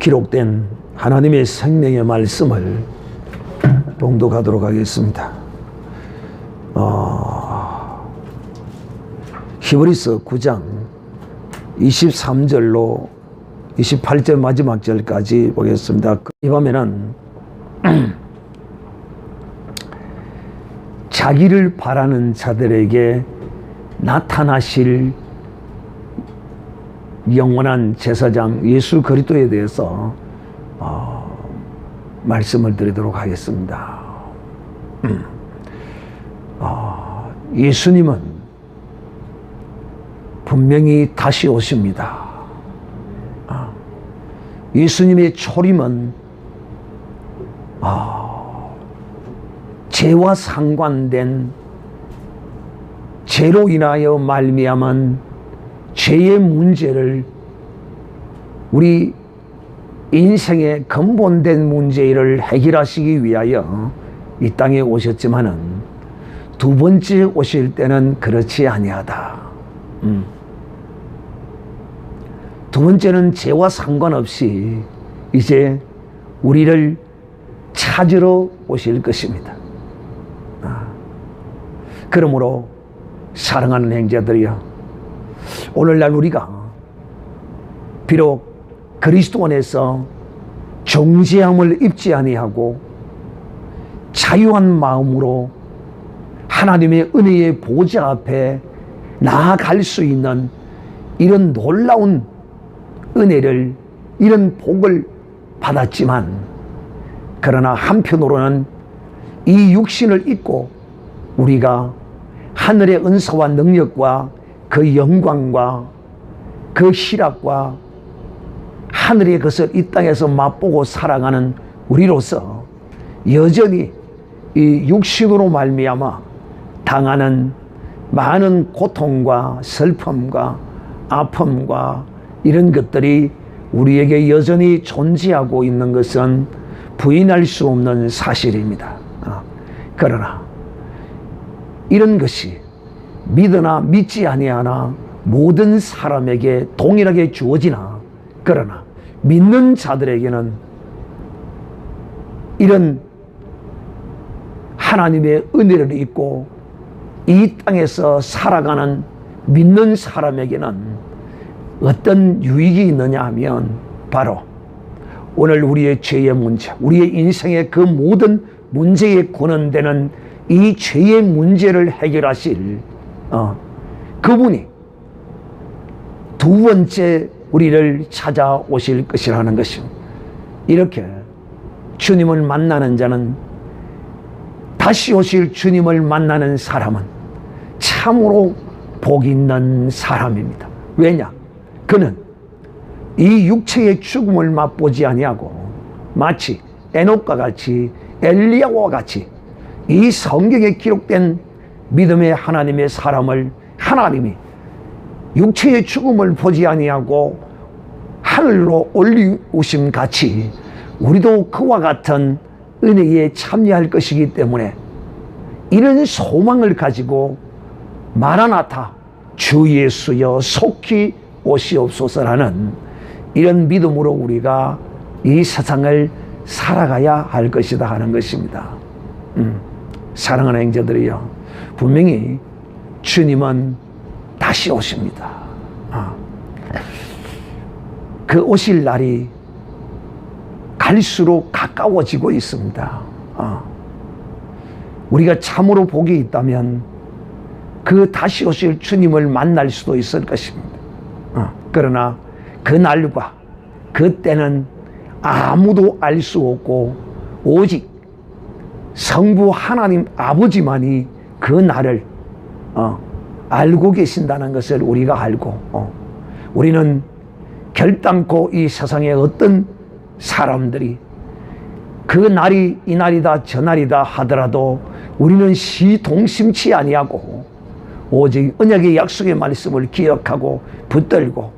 기록된 하나님의 생명의 말씀을 봉독하도록 하겠습니다. 히브리서 9장 23절로 28절 마지막 절까지 보겠습니다. 이 밤에는 자기를 바라는 자들에게 나타나실 영원한 제사장 예수 그리스도에 대해서 말씀을 드리도록 하겠습니다. 예수님은 분명히 다시 오십니다. 예수님의 초림은 죄와 상관된 죄로 인하여 말미암은 죄의 문제를, 우리 인생의 근본된 문제를 해결하시기 위하여 이 땅에 오셨지만은 두 번째 오실 때는 그렇지 아니하다. 두 번째는 죄와 상관없이 이제 우리를 찾으러 오실 것입니다. 그러므로 사랑하는 형제들이여, 오늘날 우리가 비록 그리스도 안에서 정죄함을 입지 아니하고 자유한 마음으로 하나님의 은혜의 보좌 앞에 나아갈 수 있는 이런 놀라운 은혜를, 이런 복을 받았지만, 그러나 한편으로는 이 육신을 입고 우리가 하늘의 은사와 능력과 그 영광과 그 희락과 하늘의 것을 이 땅에서 맛보고 살아가는 우리로서 여전히 이 육신으로 말미암아 당하는 많은 고통과 슬픔과 아픔과 이런 것들이 우리에게 여전히 존재하고 있는 것은 부인할 수 없는 사실입니다. 그러나 이런 것이 믿으나 믿지 아니하나 모든 사람에게 동일하게 주어지나, 그러나 믿는 자들에게는 이런 하나님의 은혜를 입고 이 땅에서 살아가는 믿는 사람에게는 어떤 유익이 있느냐 하면, 바로 오늘 우리의 죄의 문제, 우리의 인생의 그 모든 문제에 근원되는 이 죄의 문제를 해결하실 그분이 두 번째 우리를 찾아오실 것이라는 것입니다. 이렇게 주님을 만나는 자는, 다시 오실 주님을 만나는 사람은 참으로 복 있는 사람입니다. 왜냐? 그는 이 육체의 죽음을 맛보지 아니하고 마치 에녹과 같이, 엘리야와 같이 이 성경에 기록된 믿음의 하나님의 사람을 하나님이 육체의 죽음을 보지 아니하고 하늘로 올리우심 같이 우리도 그와 같은 은혜에 참여할 것이기 때문에 이런 소망을 가지고 마라나타, 주 예수여 속히 오시옵소서라는 이런 믿음으로 우리가 이 세상을 살아가야 할 것이다 하는 것입니다. 사랑하는 형제들이여, 분명히 주님은 다시 오십니다. 그 오실 날이 갈수록 가까워지고 있습니다. 우리가 참으로 복이 있다면 그 다시 오실 주님을 만날 수도 있을 것입니다. 그러나 그 날과 그때는 아무도 알 수 없고 오직 성부 하나님 아버지만이 그 날을 알고 계신다는 것을 우리가 알고, 우리는 결단코 이 세상에 어떤 사람들이 그 날이 이 날이다 저 날이다 하더라도 우리는 시동심치 아니하고 오직 언약의 약속의 말씀을 기억하고 붙들고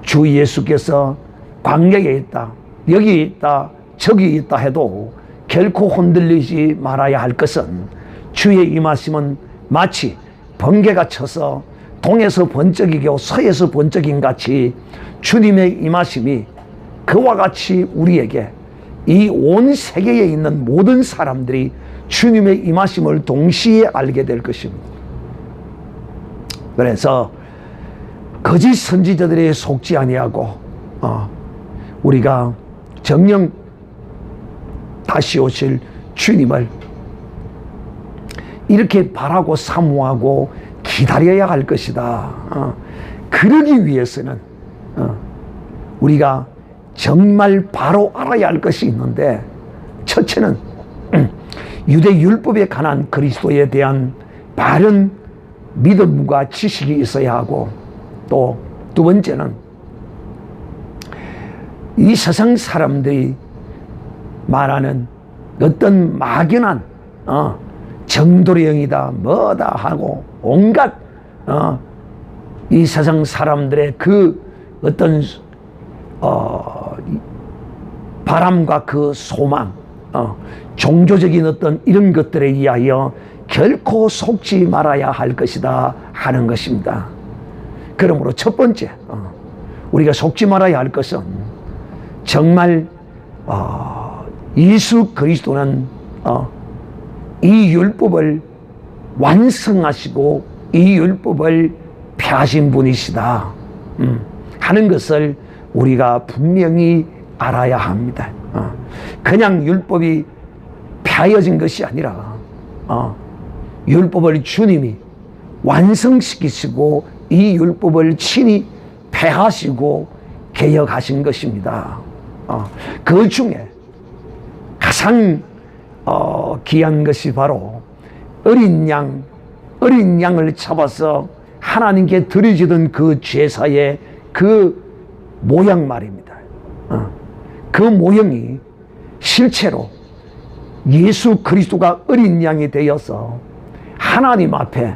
주 예수께서 광야에 있다, 여기 있다, 저기 있다 해도 결코 흔들리지 말아야 할 것은 주의 임하심은 마치 번개가 쳐서 동에서 번쩍이고 서에서 번쩍인 같이 주님의 임하심이 그와 같이 우리에게 이 온 세계에 있는 모든 사람들이 주님의 임하심을 동시에 알게 될 것입니다. 그래서 거짓 선지자들에 속지 아니하고 우리가 정녕 다시 오실 주님을 이렇게 바라고 사모하고 기다려야 할 것이다. 그러기 위해서는 우리가 정말 바로 알아야 할 것이 있는데, 첫째는 유대 율법에 관한 그리스도에 대한 바른 믿음과 지식이 있어야 하고, 또 두 번째는 이 세상 사람들이 말하는 어떤 막연한 정도의 영이다 뭐다 하고 온갖 이 세상 사람들의 그 어떤 바람과 그 소망, 종교적인 어떤 이런 것들에 의하여 결코 속지 말아야 할 것이다 하는 것입니다. 그러므로 첫 번째 우리가 속지 말아야 할 것은 정말 예수 그리스도는 이 율법을 완성하시고 이 율법을 폐하신 분이시다 하는 것을 우리가 분명히 알아야 합니다. 그냥 율법이 폐하여진 것이 아니라 율법을 주님이 완성시키시고 이 율법을 친히 폐하시고 개혁하신 것입니다. 그 중에 가장 귀한 것이 바로 어린 양을 잡아서 하나님께 드려지던 그 제사의 그 모양 말입니다. 그 모형이 실제로 예수 그리스도가 어린 양이 되어서 하나님 앞에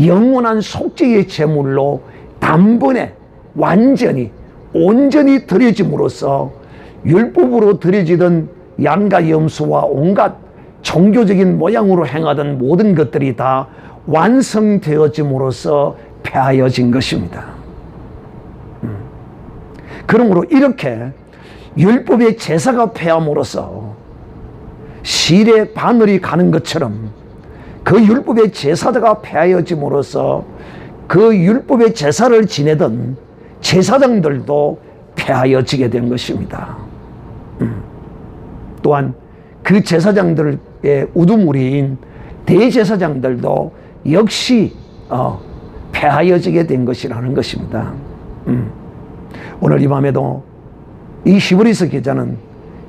영원한 속죄의 제물로 단번에 완전히 온전히 드려짐으로써 율법으로 드려지던 양과 염소와 온갖 종교적인 모양으로 행하던 모든 것들이 다 완성되어짐으로써 폐하여진 것입니다. 그러므로 이렇게 율법의 제사가 폐함으로써 실에 바늘이 가는 것처럼 그 율법의 제사가 폐하여짐으로써 그 율법의 제사를 지내던 제사장들도 폐하여지게 된 것입니다. 또한 그 제사장들의 우두머리인 대제사장들도 역시 폐하여지게 된 것이라는 것입니다. 오늘 이 밤에도 이 히브리서 기자는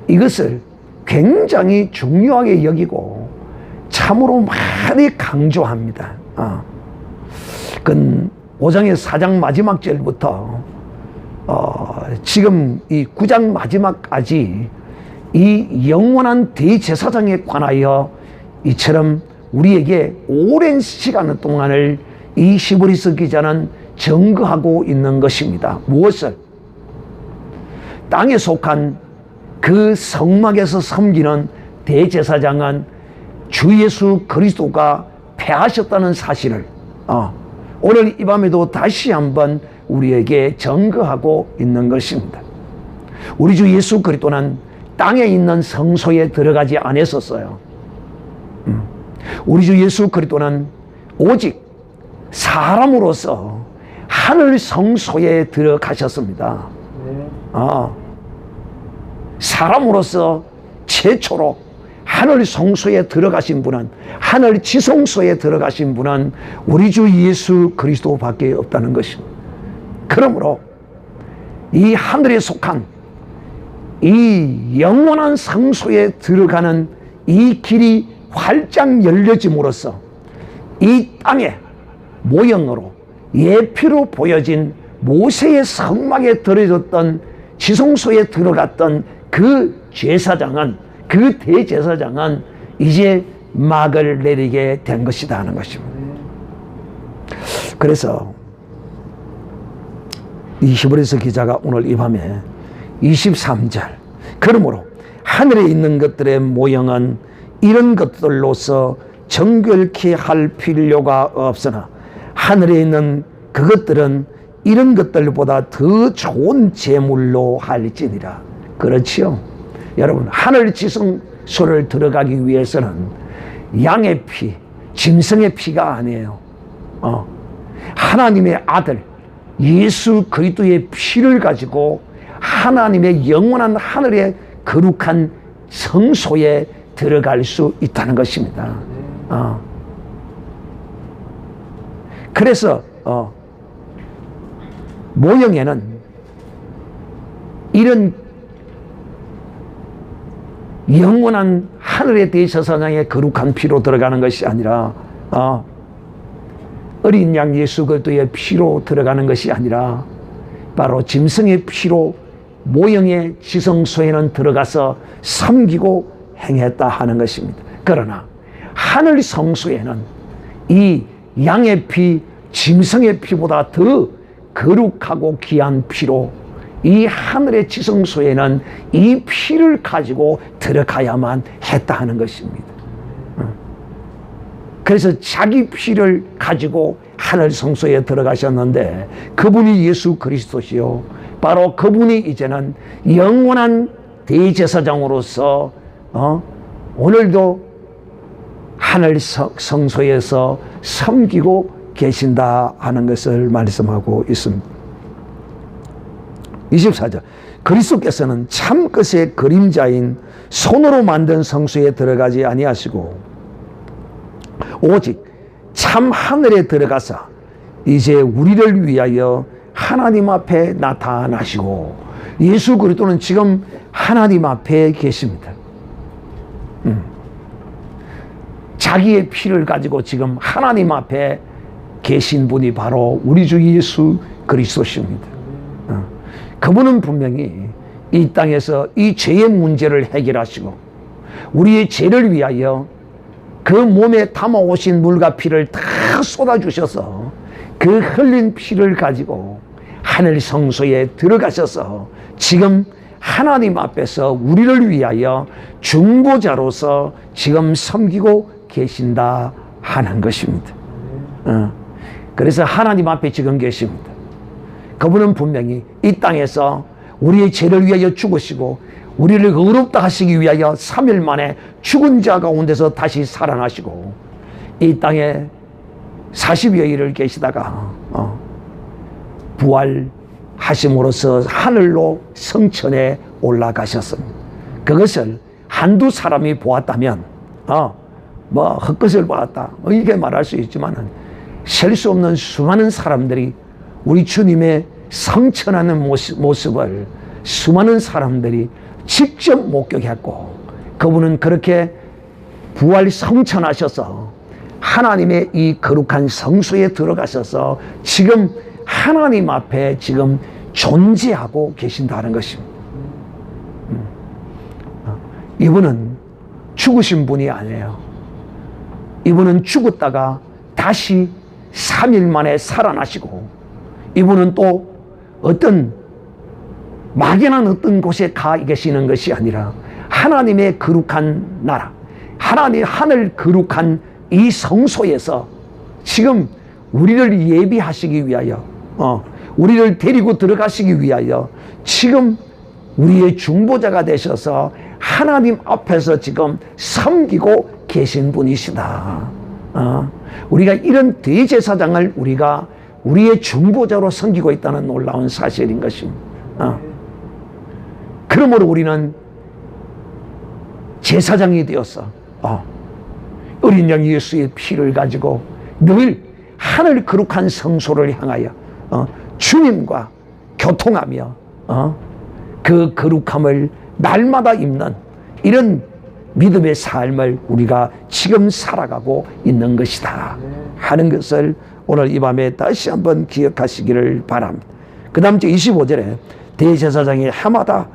이것을 굉장히 중요하게 여기고 참으로 많이 강조합니다. 그 5장의 4장 마지막 절부터 지금 이 9장 마지막까지 이 영원한 대제사장에 관하여 이처럼 우리에게 오랜 시간 동안을 이 히브리서 기자는 증거하고 있는 것입니다. 무엇을? 땅에 속한 그 성막에서 섬기는 대제사장은 주 예수 그리스도가 폐하셨다는 사실을 오늘 이 밤에도 다시 한번 우리에게 증거하고 있는 것입니다. 우리 주 예수 그리스도는 땅에 있는 성소에 들어가지 않았었어요. 우리 주 예수 그리스도는 오직 사람으로서 하늘 성소에 들어가셨습니다. 사람으로서 최초로 하늘 성소에 들어가신 분은, 하늘 지성소에 들어가신 분은 우리 주 예수 그리스도밖에 없다는 것입니다. 그러므로 이 하늘에 속한 이 영원한 성소에 들어가는 이 길이 활짝 열려짐으로써 이 땅의 모형으로 예표로 보여진 모세의 성막에 들어졌던 지성소에 들어갔던 그 제사장은, 그 대제사장은 이제 막을 내리게 된 것이다 하는 것입니다. 그래서 이 히브리서 기자가 오늘 이 밤에 23절, 그러므로 하늘에 있는 것들의 모형은 이런 것들로서 정결케 할 필요가 없으나 하늘에 있는 그것들은 이런 것들보다 더 좋은 제물로 할지니라. 그렇지요. 여러분, 하늘 지성소를 들어가기 위해서는 양의 피, 짐승의 피가 아니에요. 하나님의 아들 예수 그리스도의 피를 가지고 하나님의 영원한 하늘의 거룩한 성소에 들어갈 수 있다는 것입니다. 그래서 모형에는 이런 영원한 하늘의 대제사장의 거룩한 피로 들어가는 것이 아니라 어린 양 예수 그리스도의 피로 들어가는 것이 아니라 바로 짐승의 피로 모형의 지성소에는 들어가서 섬기고 행했다 하는 것입니다. 그러나 하늘 성소에는 이 양의 피, 짐승의 피보다 더 거룩하고 귀한 피로 이 하늘의 지성소에는 이 피를 가지고 들어가야만 했다 하는 것입니다. 그래서 자기 피를 가지고 하늘 성소에 들어가셨는데 그분이 예수 그리스도시요, 바로 그분이 이제는 영원한 대제사장으로서 오늘도 하늘 성소에서 섬기고 계신다 하는 것을 말씀하고 있습니다. 24절, 그리스도께서는 참것의 그림자인 손으로 만든 성소에 들어가지 아니하시고 오직 참 하늘에 들어가서 이제 우리를 위하여 하나님 앞에 나타나시고, 예수 그리스도는 지금 하나님 앞에 계십니다. 자기의 피를 가지고 지금 하나님 앞에 계신 분이 바로 우리 주 예수 그리스도십니다. 그분은 분명히 이 땅에서 이 죄의 문제를 해결하시고 우리의 죄를 위하여 그 몸에 담아오신 물과 피를 다 쏟아주셔서 그 흘린 피를 가지고 하늘 성소에 들어가셔서 지금 하나님 앞에서 우리를 위하여 중보자로서 지금 섬기고 계신다 하는 것입니다. 그래서 하나님 앞에 지금 계십니다. 그분은 분명히 이 땅에서 우리의 죄를 위하여 죽으시고 우리를 의롭다 하시기 위하여 3일 만에 죽은 자 가운데서 다시 살아나시고 이 땅에 40여일을 계시다가 부활하심으로써 하늘로 성천에 올라가셨습니다. 그것을 한두 사람이 보았다면 헛것을 보았다 이렇게 말할 수 있지만 셀 수 없는 수많은 사람들이 우리 주님의 성천하는 모습을 수많은 사람들이 직접 목격했고, 그분은 그렇게 부활 성천하셔서 하나님의 이 거룩한 성소에 들어가셔서 지금 하나님 앞에 지금 존재하고 계신다는 것입니다. 이분은 죽으신 분이 아니에요. 이분은 죽었다가 다시 3일 만에 살아나시고, 이분은 또 어떤 막연한 어떤 곳에 가 계시는 것이 아니라 하나님의 거룩한 나라, 하나님 하늘 거룩한 이 성소에서 지금 우리를 예비하시기 위하여 우리를 데리고 들어가시기 위하여 지금 우리의 중보자가 되셔서 하나님 앞에서 지금 섬기고 계신 분이시다. 우리가 이런 대제사장을 우리가 우리의 중보자로 섬기고 있다는 놀라운 사실인 것입니다. 그러므로 우리는 제사장이 되어서 어린 양 예수의 피를 가지고 늘 하늘 거룩한 성소를 향하여 주님과 교통하며 그 거룩함을 날마다 입는 이런 믿음의 삶을 우리가 지금 살아가고 있는 것이다 하는 것을 오늘 이 밤에 다시 한번 기억하시기를 바랍니다. 그 다음 주 25절에 대제사장이 해마다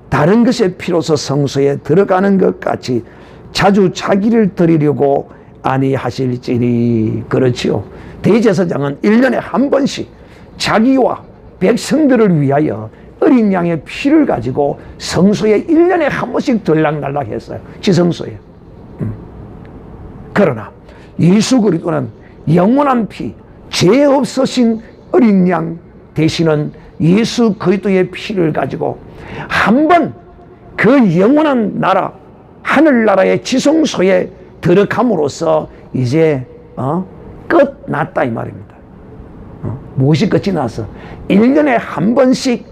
다른 것의 피로서 성소에 들어가는 것 같이 자주 자기를 드리려고 아니하실지니. 그렇지요. 대제사장은 1년에 한 번씩 자기와 백성들을 위하여 어린 양의 피를 가지고 성소에 1년에 한 번씩 들락날락 했어요. 지성소에. 그러나 예수 그리스도는 영원한 피, 죄 없으신 어린 양 되시는 예수 그리스도의 피를 가지고 한번 그 영원한 나라, 하늘나라의 지성소에 들어감으로써 이제 끝났다 이 말입니다. 무엇이 끝이 나서 1년에 한 번씩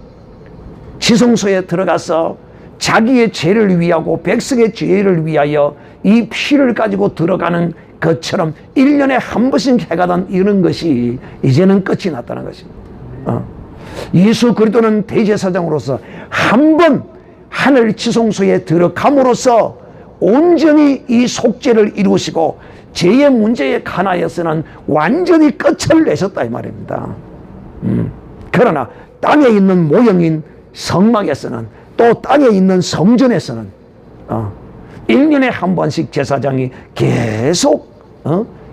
지성소에 들어가서 자기의 죄를 위하고 백성의 죄를 위하여 이 피를 가지고 들어가는 것처럼 1년에 한 번씩 해가던 이런 것이 이제는 끝이 났다는 것입니다. 예수 그리스도는 대제사장으로서 한 번 하늘 지성소에 들어감으로써 온전히 이 속죄를 이루시고 죄의 문제에 관하여서는 완전히 끝을 내셨다 이 말입니다. 그러나 땅에 있는 모형인 성막에서는 또 땅에 있는 성전에서는 1년에 한 번씩 제사장이 계속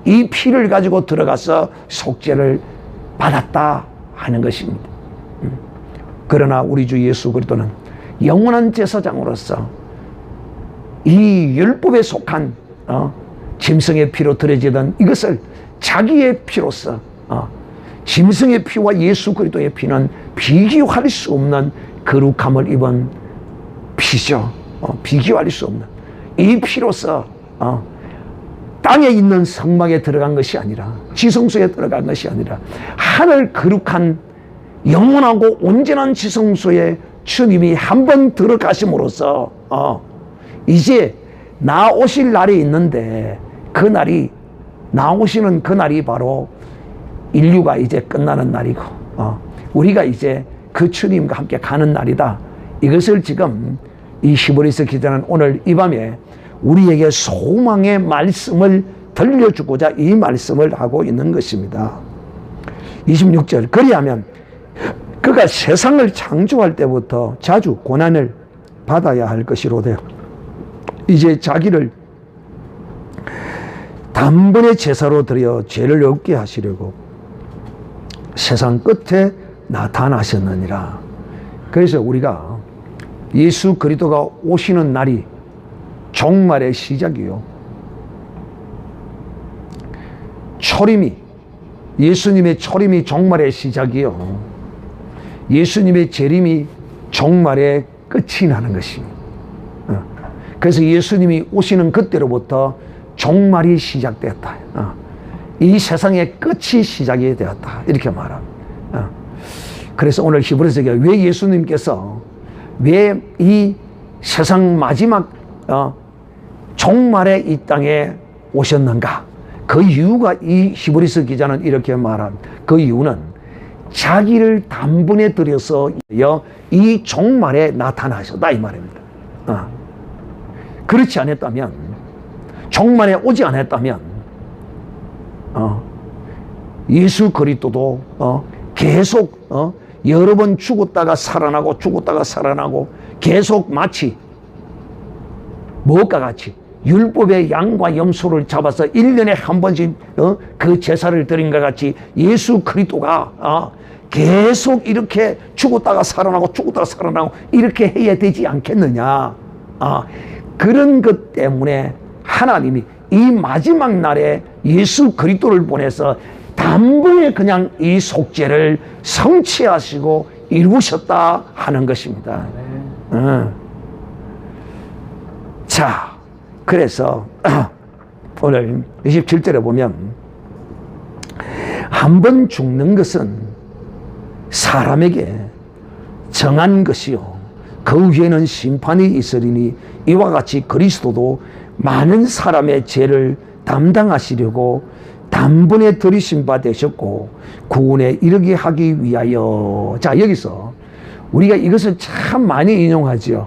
이 피를 가지고 들어가서 속죄를 받았다 하는 것입니다. 그러나 우리 주 예수 그리스도는 영원한 제사장으로서 이 율법에 속한 짐승의 피로 드려지던 이것을 자기의 피로서 짐승의 피와 예수 그리스도의 피는 비교할 수 없는 거룩함을 입은 피죠. 비교할 수 없는 이 피로서 땅에 있는 성막에 들어간 것이 아니라 지성소에 들어간 것이 아니라 하늘 거룩한 영원하고 온전한 지성소에 주님이 한 번 들어가심으로써 이제 나오실 날이 있는데 그 날이 나오시는 그 날이 바로 인류가 이제 끝나는 날이고 우리가 이제 그 주님과 함께 가는 날이다. 이것을 지금 이 히브리서 기자는 오늘 이 밤에 우리에게 소망의 말씀을 들려주고자 이 말씀을 하고 있는 것입니다. 26절 그리하면 그가 세상을 창조할 때부터 자주 고난을 받아야 할 것이로되 이제 자기를 단번에 제사로 드려 죄를 없게 하시려고 세상 끝에 나타나셨느니라. 그래서 우리가 예수 그리스도가 오시는 날이 종말의 시작이요, 초림이 예수님의 초림이 종말의 시작이요, 예수님의 재림이 종말의 끝이 나는 것입니다. 그래서 예수님이 오시는 그때로부터 종말이 시작되었다. 이 세상의 끝이 시작이 되었다. 이렇게 말합니다. 그래서 오늘 히브리서에 왜 예수님께서 왜 이 세상 마지막 종말에 이 땅에 오셨는가? 그 이유가 이 히브리서 기자는 이렇게 말합니다. 그 이유는 자기를 단번에 들여서 이 종말에 나타나셨다 이 말입니다. 그렇지 않았다면, 종말에 오지 않았다면 예수 그리스도도 계속 여러 번 죽었다가 살아나고 죽었다가 살아나고 계속 마치 무엇과 같이 율법의 양과 염소를 잡아서 1년에 한 번씩 그 제사를 드린 것 같이 예수 그리스도가 계속 이렇게 죽었다가 살아나고 죽었다가 살아나고 이렇게 해야 되지 않겠느냐. 그런 것 때문에 하나님이 이 마지막 날에 예수 그리스도를 보내서 단번에 그냥 이 속죄를 성취하시고 이루셨다 하는 것입니다. 자, 그래서 오늘 27절에 보면 한 번 죽는 것은 사람에게 정한 것이요 그 위에는 심판이 있으리니 이와 같이 그리스도도 많은 사람의 죄를 담당하시려고 단번에 들이신 바 되셨고 구원에 이르게 하기 위하여. 자, 여기서 우리가 이것을 참 많이 인용하죠.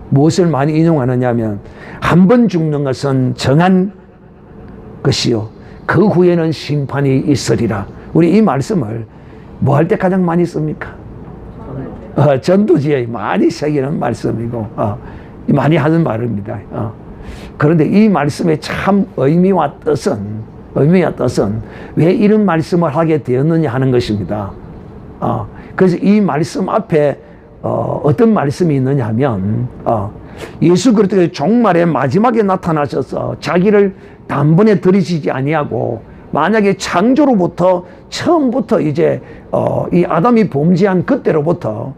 무엇을 많이 인용하느냐 하면 한 번 죽는 것은 정한 것이요 그 후에는 심판이 있으리라. 우리 이 말씀을 뭐 할 때 가장 많이 씁니까? 전도지에 많이 새기는 말씀이고 많이 하는 말입니다. 그런데 이 말씀의 참 의미와 뜻은 왜 이런 말씀을 하게 되었느냐 하는 것입니다. 그래서 이 말씀 앞에 어떤 말씀이 있느냐 하면 예수 그리스도의 종말의 마지막에 나타나셔서 자기를 단번에 들이시지 아니하고 만약에 창조로부터 처음부터 이제 이 아담이 범죄한 그때로부터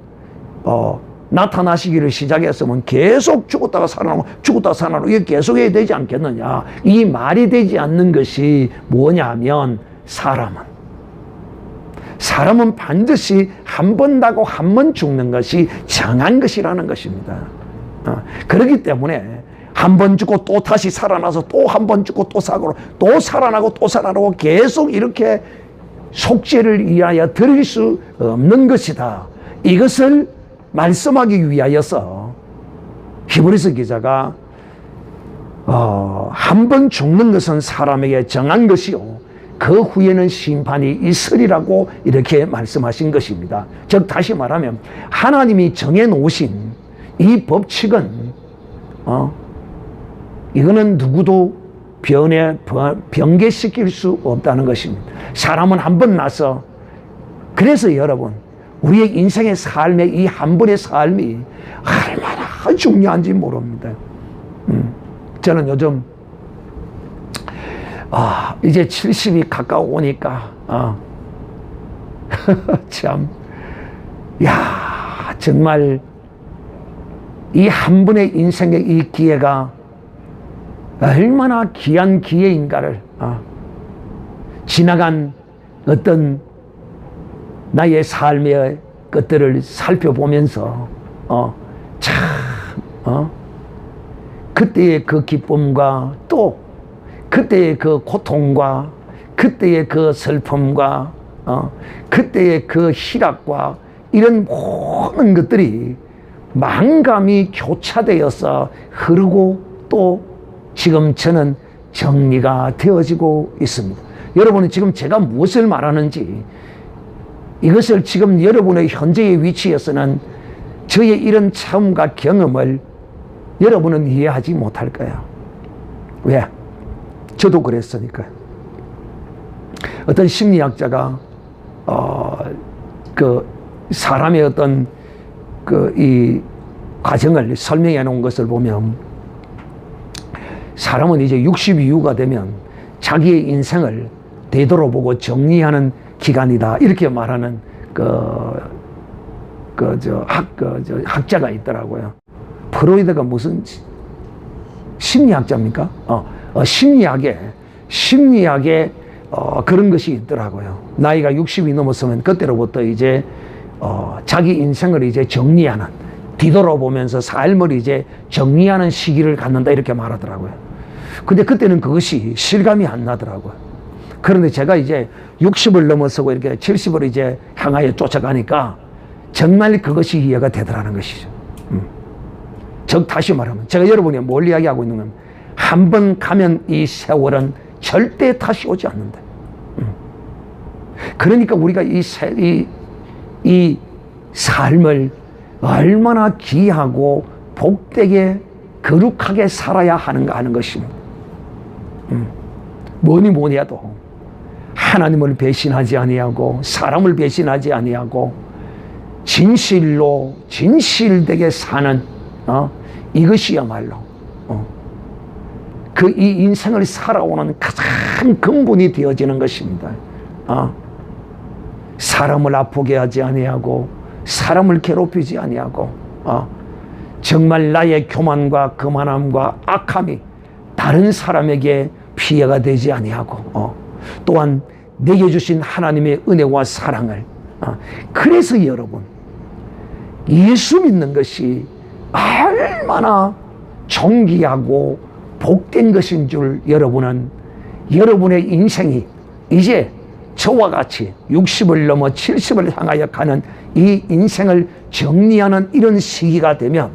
나타나시기를 시작했으면 계속 죽었다가 살아나고 죽었다가 살아나고 이게 계속해야 되지 않겠느냐. 이 말이 되지 않는 것이 뭐냐면 사람은 반드시 한 번 나고 한 번 죽는 것이 정한 것이라는 것입니다. 그렇기 때문에 한 번 죽고 또 다시 살아나서 또 한 번 죽고 또 사고 또 살아나고 또 살아나고 계속 이렇게 속죄를 위하여 드릴 수 없는 것이다. 이것을 말씀하기 위하여서 히브리서 기자가 한 번 죽는 것은 사람에게 정한 것이요 그 후에는 심판이 있으리라고 이렇게 말씀하신 것입니다. 즉 다시 말하면 하나님이 정해놓으신 이 법칙은 이거는 누구도 변개시킬 수 없다는 것입니다. 사람은 한 번 나서 그래서 여러분 우리의 인생의 삶의 이 한 번의 삶이 얼마나 중요한지 모릅니다. 저는 요즘 이제 70이 가까워오니까 참 정말 이 한 번의 인생의 이 기회가 얼마나 귀한 기회인가를 지나간 어떤 나의 삶의 것들을 살펴보면서 그때의 그 기쁨과 또 그때의 그 고통과 그때의 그 슬픔과 그때의 그 희락과 이런 모든 것들이 만감이 교차되어서 흐르고 또 지금 저는 정리가 되어지고 있습니다. 여러분은 지금 제가 무엇을 말하는지 이것을 지금 여러분의 현재의 위치에서는 저의 이런 체험과 경험을 여러분은 이해하지 못할 거예요. 왜? 저도 그랬으니까요. 어떤 심리학자가 그 사람의 어떤 이 과정을 설명해 놓은 것을 보면 사람은 이제 60 이후가 되면 자기의 인생을 되돌아보고 정리하는 기간이다 이렇게 말하는 학자가 있더라고요. 프로이드가 무슨 심리학자입니까? 심리학에 그런 것이 있더라고요. 나이가 60이 넘었으면 그때로부터 이제 자기 인생을 이제 정리하는, 뒤돌아보면서 삶을 이제 정리하는 시기를 갖는다 이렇게 말하더라고요. 근데 그때는 그것이 실감이 안 나더라고요. 그런데 제가 이제 60을 넘어서고 이렇게 70을 이제 향하여 쫓아가니까 정말 그것이 이해가 되더라는 것이죠. 즉 다시 말하면 제가 여러분이 뭘 이야기하고 있는 건 한 번 가면 이 세월은 절대 다시 오지 않는다. 그러니까 우리가 이 삶을 얼마나 귀하고 복되게 거룩하게 살아야 하는가 하는 것입니다. 뭐니 해도 하나님을 배신하지 아니하고 사람을 배신하지 아니하고 진실로 진실되게 사는 이것이야말로 이 인생을 살아오는 가장 근본이 되어지는 것입니다. 사람을 아프게 하지 아니하고 사람을 괴롭히지 아니하고 정말 나의 교만과 거만함과 악함이 다른 사람에게 피해가 되지 아니하고 또한 내게 주신 하나님의 은혜와 사랑을 그래서 여러분 예수 믿는 것이 얼마나 존귀하고 복된 것인 줄 여러분은 여러분의 인생이 이제 저와 같이 60을 넘어 70을 향하여 가는 이 인생을 정리하는 이런 시기가 되면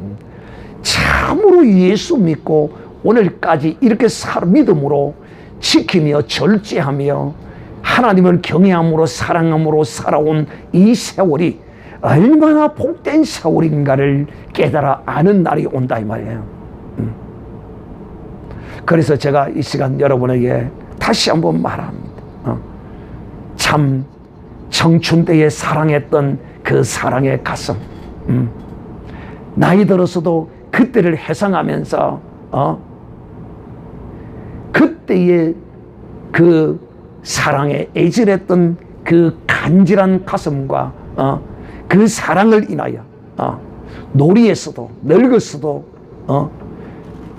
참으로 예수 믿고 오늘까지 이렇게 믿음으로 지키며 절제하며 하나님을 경외함으로 사랑함으로 살아온 이 세월이 얼마나 복된 세월인가를 깨달아 아는 날이 온다 이 말이에요. 그래서 제가 이 시간 여러분에게 다시 한번 말합니다. 참 청춘 때에 사랑했던 그 사랑의 가슴, 나이 들어서도 그때를 회상하면서 그때의 그 사랑에 애절했던 그 간절한 가슴과 그 사랑을 인하여 노리에서도 늙었어도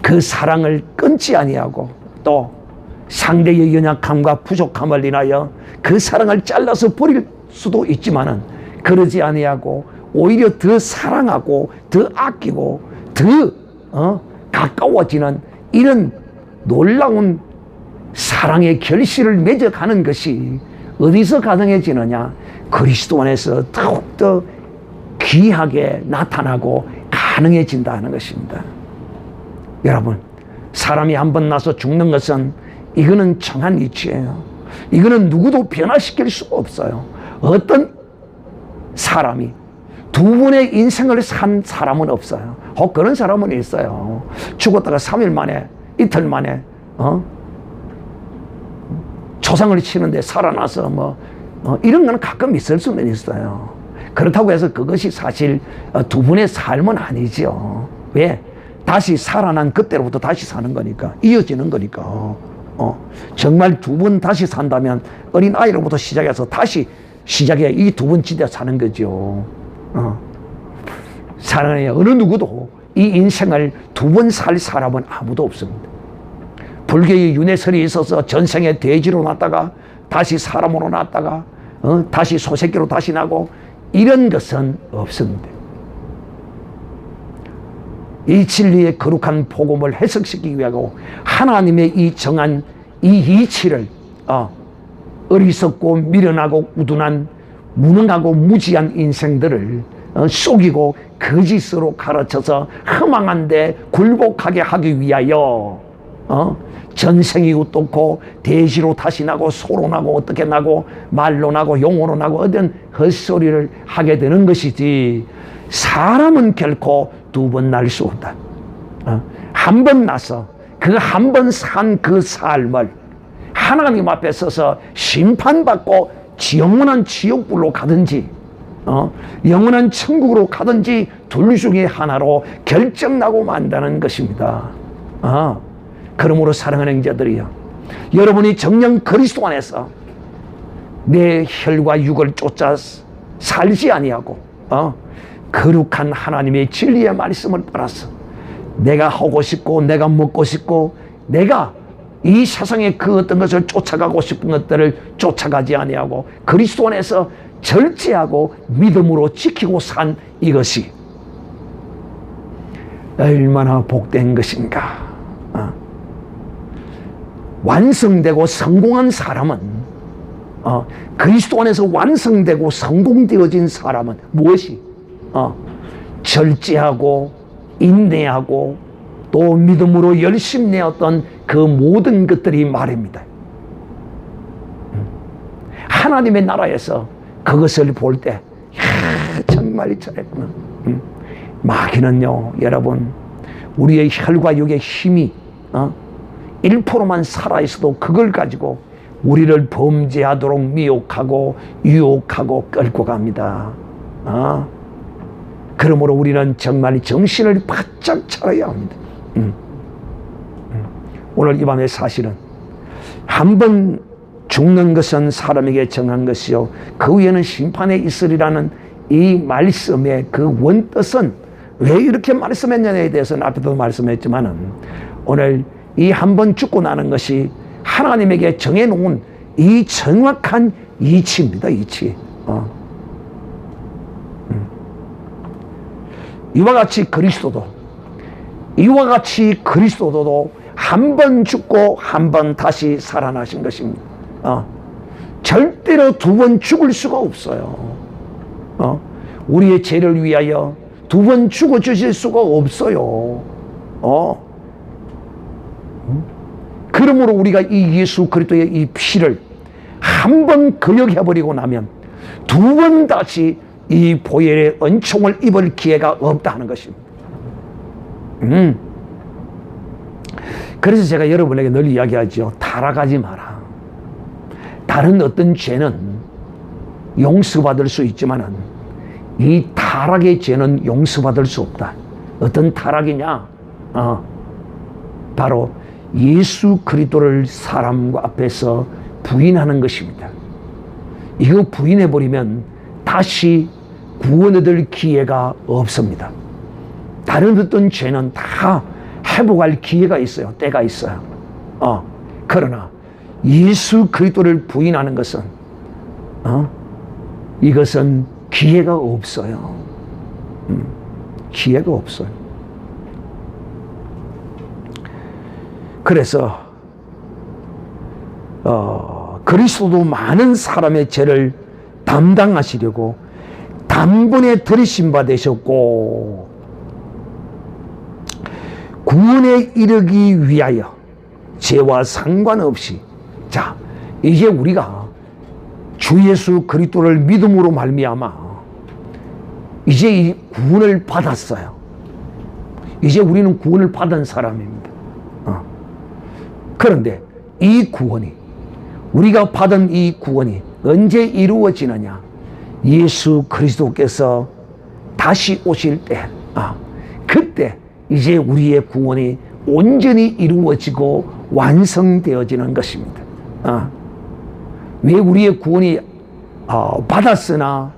그 사랑을 끊지 아니하고 또 상대의 연약함과 부족함을 인하여 그 사랑을 잘라서 버릴 수도 있지만은 그러지 아니하고 오히려 더 사랑하고 더 아끼고 더 가까워지는 이런 놀라운 사랑의 결실을 맺어가는 것이 어디서 가능해지느냐? 그리스도 안에서 더욱더 귀하게 나타나고 가능해진다는 것입니다. 여러분, 사람이 한번 나서 죽는 것은 이거는 정한 이치예요. 이거는 누구도 변화시킬 수가 없어요. 어떤 사람이 두 번의 인생을 산 사람은 없어요. 혹 그런 사람은 있어요. 죽었다가 3일 만에, 이틀 만에 초상을 치는데 살아나서 이런 건 가끔 있을 수는 있어요. 그렇다고 해서 그것이 사실 두 번의 삶은 아니죠. 왜? 다시 살아난 그때로부터 다시 사는 거니까, 이어지는 거니까. 정말 두 번 다시 산다면 어린 아이로부터 시작해서 다시 시작해 이 두 번 진짜 사는 거죠. 사랑의 어느 누구도 이 인생을 두 번 살 사람은 아무도 없습니다. 불교의 윤회설이 있어서 전생에 돼지로 났다가 다시 사람으로 났다가 다시 소새끼로 다시 나고 이런 것은 없습니다. 이 진리의 거룩한 복음을 해석시키기 위하고 하나님의 이 정한 이 이치를 어리석고 미련하고 우둔한 무능하고 무지한 인생들을 속이고 거짓으로 가르쳐서 허망한데 굴복하게 하기 위하여 전생이 어떻고 돼지로 다시 나고 소로 나고 어떻게 나고 말로 나고 용어로 나고 어떤 헛소리를 하게 되는 것이지, 사람은 결코 두 번 날 수 없다. 한 번 나서 그 한 번 산 그 삶을 하나님 앞에 서서 심판받고 영원한 지옥불로 가든지 영원한 천국으로 가든지 둘 중에 하나로 결정나고 만다는 것입니다. 그러므로 사랑하는 형제들이여, 여러분이 정녕 그리스도 안에서 내 혈과 육을 쫓아 살지 아니하고 거룩한 하나님의 진리의 말씀을 따라서 내가 하고 싶고 내가 먹고 싶고 내가 이 세상에 그 어떤 것을 쫓아가고 싶은 것들을 쫓아가지 아니하고 그리스도 안에서 절제하고 믿음으로 지키고 산 이것이 얼마나 복된 것인가. 완성되고 성공한 사람은 그리스도 안에서 완성되고 성공되어진 사람은 무엇이? 절제하고 인내하고 또 믿음으로 열심히 내었던 그 모든 것들이 말입니다. 하나님의 나라에서 그것을 볼 때 정말 잘했구나. 마귀는요, 여러분, 우리의 혈과 육의 힘이 1%만 살아있어도 그걸 가지고 우리를 범죄하도록 미혹하고 유혹하고 끌고 갑니다. 그러므로 우리는 정말 정신을 바짝 차려야 합니다. 오늘 이 밤의 사실은 한 번 죽는 것은 사람에게 정한 것이요 그 후에는 심판에 있으리라는 이 말씀의 그 원뜻은 왜 이렇게 말씀했냐에 대해서는 앞에도 말씀했지만은 오늘 이 한 번 죽고 나는 것이 하나님에게 정해놓은 이 정확한 이치입니다. 이치. 이와 같이 그리스도도 한 번 죽고 한 번 다시 살아나신 것입니다. 절대로 두 번 죽을 수가 없어요. 우리의 죄를 위하여 두 번 죽어 주실 수가 없어요. 그러므로 우리가 이 예수 그리스도의 이 피를 한 번 거역해버리고 나면 두 번 다시 이 보혈의 은총을 입을 기회가 없다는 것입니다. 그래서 제가 여러분에게 늘 이야기하죠. 타락하지 마라. 다른 어떤 죄는 용서받을 수 있지만 이 타락의 죄는 용서받을 수 없다. 어떤 타락이냐? 바로 예수 그리스도를 사람 앞에서 부인하는 것입니다. 이거 부인해버리면 다시 구원 얻을 기회가 없습니다. 다른 어떤 죄는 다 회복할 기회가 있어요. 때가 있어요. 그러나 예수 그리스도를 부인하는 것은 이것은 기회가 없어요. 기회가 없어요. 그래서 그리스도도 많은 사람의 죄를 담당하시려고 단번에 들이신 바 되셨고 구원에 이르기 위하여 죄와 상관없이, 자, 이제 우리가 주 예수 그리스도를 믿음으로 말미암아 이제 이 구원을 받았어요. 이제 우리는 구원을 받은 사람입니다. 그런데 이 구원이, 우리가 받은 이 구원이 언제 이루어지느냐? 예수 그리스도께서 다시 오실 때, 그때 이제 우리의 구원이 온전히 이루어지고 완성되어지는 것입니다. 왜 우리의 구원이 받았으나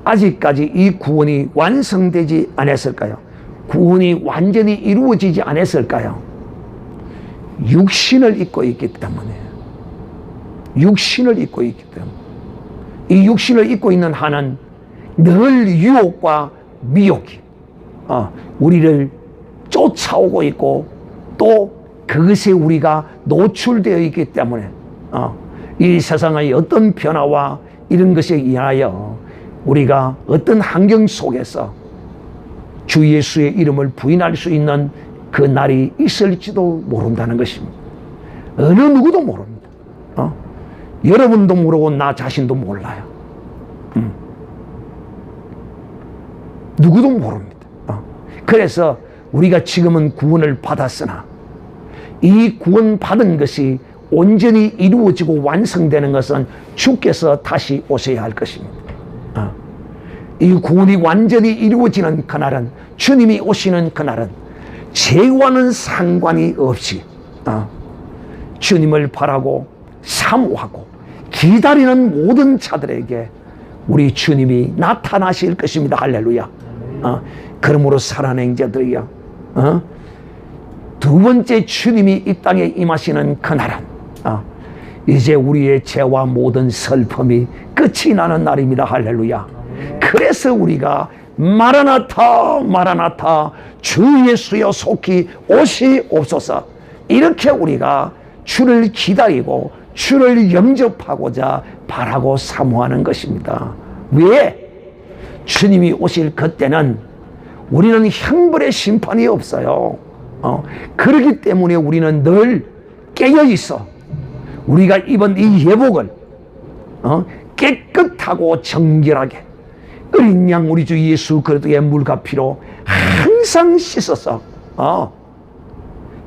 아직까지 이 구원이 완성되지 않았을까요? 구원이 완전히 이루어지지 않았을까요? 육신을 입고 있기 때문에. 육신을 입고 있기 때문에. 이 육신을 입고 있는 한은 늘 유혹과 미혹이 우리를 쫓아오고 있고 또 그것에 우리가 노출되어 있기 때문에 이 세상의 어떤 변화와 이런 것에 의하여 우리가 어떤 환경 속에서 주 예수의 이름을 부인할 수 있는 그 날이 있을지도 모른다는 것입니다. 어느 누구도 모릅니다. 여러분도 모르고 나 자신도 몰라요. 누구도 모릅니다. 그래서 우리가 지금은 구원을 받았으나 이 구원 받은 것이 온전히 이루어지고 완성되는 것은 주께서 다시 오셔야 할 것입니다. 이 구원이 완전히 이루어지는 그날은, 주님이 오시는 그날은 죄와는 상관이 없이 주님을 바라고 사모하고 기다리는 모든 자들에게 우리 주님이 나타나실 것입니다. 할렐루야. 그러므로 사랑하는 자들이여, 두 번째 주님이 이 땅에 임하시는 그날은 이제 우리의 죄와 모든 슬픔이 끝이 나는 날입니다. 할렐루야. 그래서 우리가 마라나타 마라나타 주 예수여 속히 오시옵소서, 이렇게 우리가 주를 기다리고 주를 영접하고자 바라고 사모하는 것입니다. 왜? 주님이 오실 그때는 우리는 형벌의 심판이 없어요. 그렇기 때문에 우리는 늘 깨어 있어 우리가 입은 이 예복을 깨끗하고 정결하게 어린 양 우리 주 예수 그리스도의 물과 피로 항상 씻어서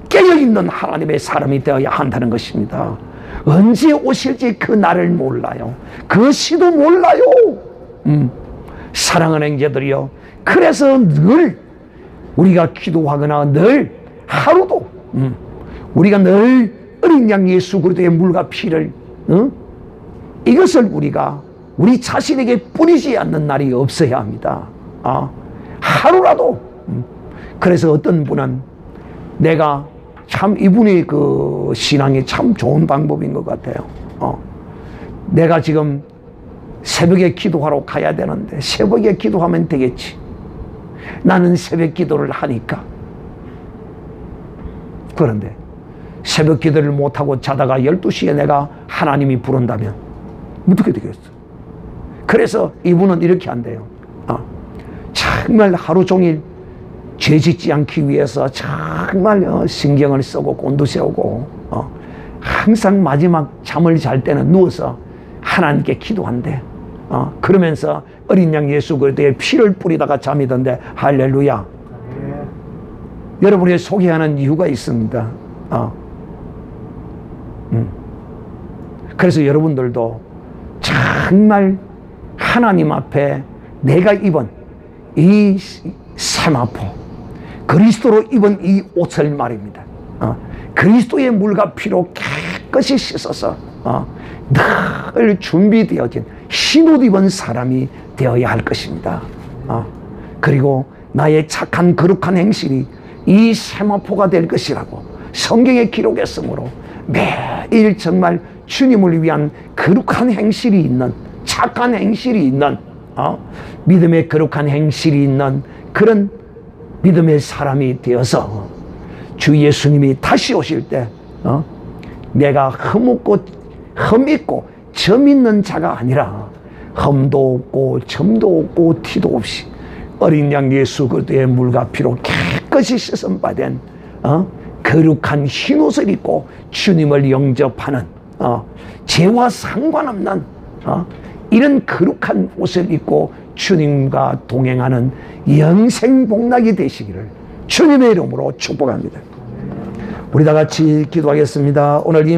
깨어있는 하나님의 사람이 되어야 한다는 것입니다. 언제 오실지 그 날을 몰라요. 그 시도 몰라요. 사랑하는 형제들이여, 그래서 늘 우리가 기도하거나 늘 하루도 우리가 늘 어린 양 예수 그리스도의 물과 피를 이것을 우리가 우리 자신에게 뿌리지 않는 날이 없어야 합니다. 하루라도. 그래서 어떤 분은 내가 참 이분이 그 신앙이 참 좋은 방법인 것 같아요. 내가 지금 새벽에 기도하러 가야 되는데 새벽에 기도하면 되겠지. 나는 새벽 기도를 하니까. 그런데 새벽 기도를 못하고 자다가 12시에 내가 하나님이 부른다면 어떻게 되겠어? 그래서 이분은 이렇게 한대요. 정말 하루 종일 죄 짓지 않기 위해서 정말 신경을 쓰고 곤두세우고 항상 마지막 잠을 잘 때는 누워서 하나님께 기도한대. 그러면서 어린 양 예수 그리스도의 피를 뿌리다가 잠이 든대. 할렐루야. 여러분이 소개하는 이유가 있습니다. 그래서 여러분들도 정말 하나님 앞에 내가 입은 이 세마포, 그리스도로 입은 이 옷을 말입니다. 그리스도의 물과 피로 깨끗이 씻어서 늘 준비되어진 흰옷 입은 사람이 되어야 할 것입니다. 그리고 나의 착한 거룩한 행실이 이 세마포가 될 것이라고 성경에 기록했으므로 매일 정말 주님을 위한 거룩한 행실이 있는, 착한 행실이 있는, 믿음의 거룩한 행실이 있는 그런 믿음의 사람이 되어서 주 예수님이 다시 오실 때 내가 흠있고 점 있는 자가 아니라 흠도 없고 점도 없고 티도 없이 어린 양 예수 그리스도의 물과 피로 깨끗이 씻음 받은 거룩한 흰옷을 입고 주님을 영접하는 죄와 상관없는 이런 거룩한 옷을 입고 주님과 동행하는 영생 복락이 되시기를 주님의 이름으로 축복합니다. 우리 다 같이 기도하겠습니다. 오늘 이